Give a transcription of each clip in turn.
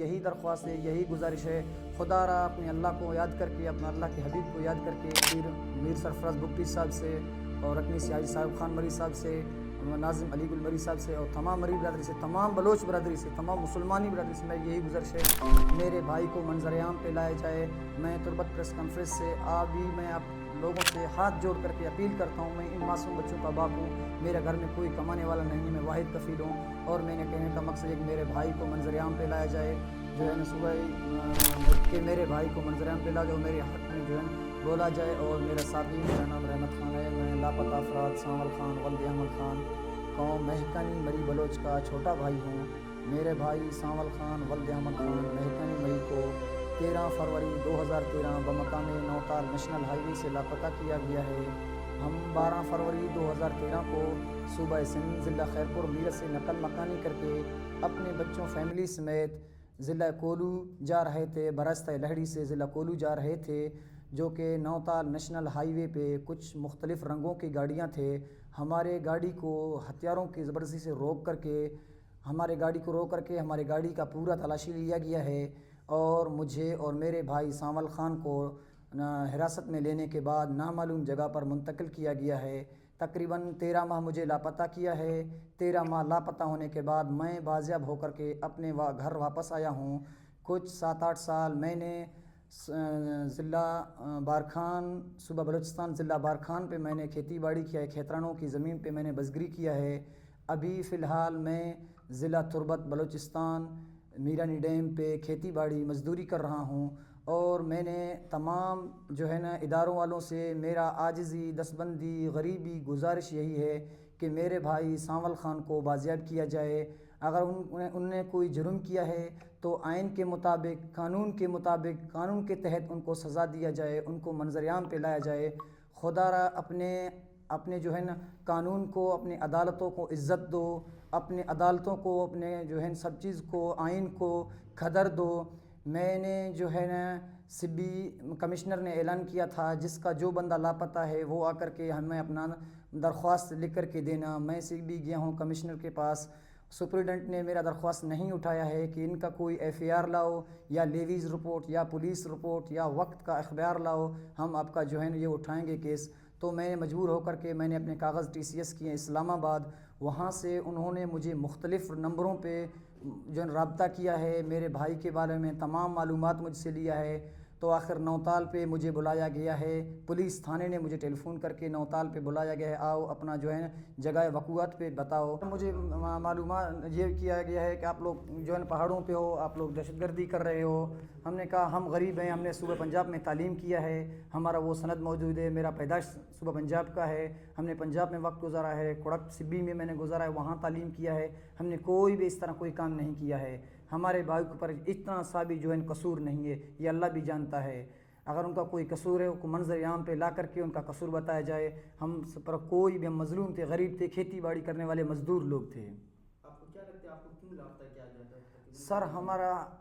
یہی درخواست ہے, یہی گزارش ہے, خدا را اپنے اللہ کو یاد کر کے, اپنا اللہ کے حبیب کو یاد کر کے, میر سرفراز بگٹی صاحب سے اور رکنی سیاحی صاحب خان مری صاحب سے, ناظم علی گل مری صاحب سے اور تمام مری برادری سے, تمام بلوچ برادری سے, تمام مسلمانی برادری سے میں یہی گزارش ہے, میرے بھائی کو منظر عام پہ لایا جائے. میں تربت پریس کانفرنس سے ابھی میں آپ لوگوں سے ہاتھ جوڑ کر کے اپیل کرتا ہوں. میں ان معصوم بچوں کا باپ ہوں, میرے گھر میں کوئی کمانے والا نہیں ہے, میں واحد کفیل ہوں, اور میں نے کہنے کا مقصد ہے کہ میرے بھائی کو منظر عام پہ لایا جائے, جو ہے نا صبح کہ میرے بھائی کو منظر عام پہ لا جاؤ, میرے حق میں جو ہے بولا جائے. اور میرا ساتھی, میرا نام رحمت خان ہے, میں لاپتہ افراد سانول خان ولد احمد خان قوم مہکانی مری بلوچ کا چھوٹا بھائی ہوں. میرے بھائی سانول خان ولد احمد خان مہکانی مری کو 13 فروری 2013 بمقام نوتال نیشنل ہائی وے سے لاپتہ کیا گیا ہے. ہم 12 فروری 2013 کو صوبہ سندھ ضلع خیرپور میرٹھ سے نقل مکانی کر کے اپنے بچوں فیملی سمیت ضلع کولو جا رہے تھے. براستہ لہڑی سے ضلع کولو جا رہے تھے, جو کہ نوتال نیشنل ہائی وے پہ کچھ مختلف رنگوں کی گاڑیاں تھے. ہمارے گاڑی کو ہتھیاروں کی زبردستی سے روک کر کے ہمارے گاڑی کا پورا تلاشی لیا گیا ہے, اور مجھے اور میرے بھائی سانول خان کو حراست میں لینے کے بعد نامعلوم جگہ پر منتقل کیا گیا ہے. تقریباً 13 ماہ مجھے لاپتہ کیا ہے. 13 ماہ لاپتہ ہونے کے بعد میں بازیاب ہو کر کے اپنے گھر واپس آیا ہوں. کچھ 7-8 سال میں نے ضلع بارکھان, صوبہ بلوچستان ضلع بارکھان پہ میں نے کھیتی باڑی کیا ہے, کھیترانوں کی زمین پہ میں نے بزگری کیا ہے. ابھی فی الحال میں ضلع تربت بلوچستان میرانی ڈیم پہ کھیتی باڑی مزدوری کر رہا ہوں. اور میں نے تمام جو ہے نا اداروں والوں سے میرا عاجزی, دستبندی, غریبی گزارش یہی ہے کہ میرے بھائی سانول خان کو بازیاب کیا جائے. اگر ان نے کوئی جرم کیا ہے تو آئین کے مطابق, قانون کے مطابق, قانون کے تحت ان کو سزا دیا جائے, ان کو منظر عام پہ لایا جائے. خدا را اپنے جو ہے نا قانون کو, اپنی عدالتوں کو عزت دو, اپنے عدالتوں کو, اپنے جو ہے سب چیز کو, آئین کو قدر دو. میں نے جو ہے نا سبی کمشنر نے اعلان کیا تھا, جس کا جو بندہ لاپتہ ہے وہ آ کر کے ہمیں اپنا درخواست لکھ کر کے دینا. میں سبی گیا ہوں کمشنر کے پاس, سپریڈنٹ نے میرا درخواست نہیں اٹھایا ہے کہ ان کا کوئی FIR لاؤ یا لیویز رپورٹ یا پولیس رپورٹ یا وقت کا اخبار لاؤ, ہم آپ کا جو ہے نا یہ اٹھائیں گے کیس. تو میں مجبور ہو کر کے میں نے اپنے کاغذ TCS کیے اسلام آباد. وہاں سے انہوں نے مجھے مختلف نمبروں پہ جو رابطہ کیا ہے, میرے بھائی کے بارے میں تمام معلومات مجھ سے لیا ہے. تو آخر نوتال پہ مجھے بلایا گیا ہے, پولیس تھانے نے مجھے ٹیلی فون کر کے نوتال پہ بلایا گیا ہے, آؤ اپنا جو ہے جگہ وقوعات پہ بتاؤ. مجھے معلومات یہ کیا گیا ہے کہ آپ لوگ جو ہے پہاڑوں پہ ہو, آپ لوگ دہشت گردی کر رہے ہو. ہم نے کہا ہم غریب ہیں, ہم نے صوبہ پنجاب میں تعلیم کیا ہے, ہمارا وہ سند موجود ہے, میرا پیدائش صوبہ پنجاب کا ہے, ہم نے پنجاب میں وقت گزارا ہے, کوڑک سبی میں نے گزارا ہے, وہاں تعلیم کیا ہے. ہم نے کوئی بھی اس طرح کوئی کام نہیں کیا ہے. ہمارے بھائی کے اوپر اتنا سا بھی جو ہے قصور نہیں ہے, یہ اللہ بھی جانتا ہے. اگر ان کا کوئی قصور ہے ان کو منظر عام پہ لا کر کے ان کا قصور بتایا جائے. ہم پر کوئی بھی, ہم مظلوم تھے, غریب تھے, کھیتی باڑی کرنے والے مزدور لوگ تھے. آپ کو کیا لگتا ہے آپ کو کیوں لاپتہ کیا جاتا ہے؟ سر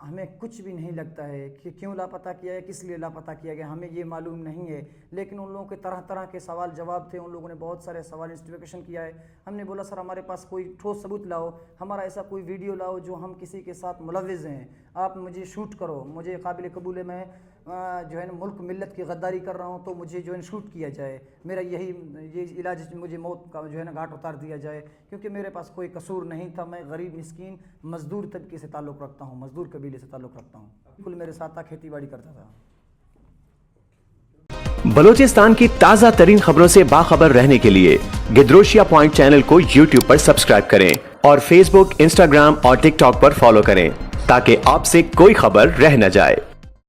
ہمیں کچھ بھی نہیں لگتا ہے کہ کیوں لاپتہ کیا ہے, کس لیے لاپتہ کیا گیا, ہمیں یہ معلوم نہیں ہے. لیکن ان لوگوں کے طرح طرح کے سوال جواب تھے, ان لوگوں نے بہت سارے سوال انویسٹیگیشن کیا ہے. ہم نے بولا سر ہمارے پاس کوئی ٹھوس ثبوت لاؤ, ہمارا ایسا کوئی ویڈیو لاؤ جو ہم کسی کے ساتھ ملوث ہیں, آپ مجھے شوٹ کرو. مجھے قابل قبول ہے, میں جو ہے ملک ملت کی غداری کر رہا ہوں, تو مجھے جو ہے شوٹ کیا جائے. میرا یہ علاج, مجھے موت کا جو ہے نا گھاٹ اتار دیا جائے, کیونکہ میرے پاس کوئی قصور نہیں تھا. میں غریب مسکین مزدور طبقے سے تعلق رکھتا ہوں, مزدور قبیلے سے تعلق رکھتا ہوں. بالکل میرے ساتھ تھا, کھیتی باڑی کرتا تھا. بلوچستان کی تازہ ترین خبروں سے باخبر رہنے کے لیے گدروشیا پوائنٹ چینل کو YouTube پر سبسکرائب کریں اور Facebook, Instagram اور TikTok پر فالو کریں, تاکہ آپ سے کوئی خبر رہ نہ جائے.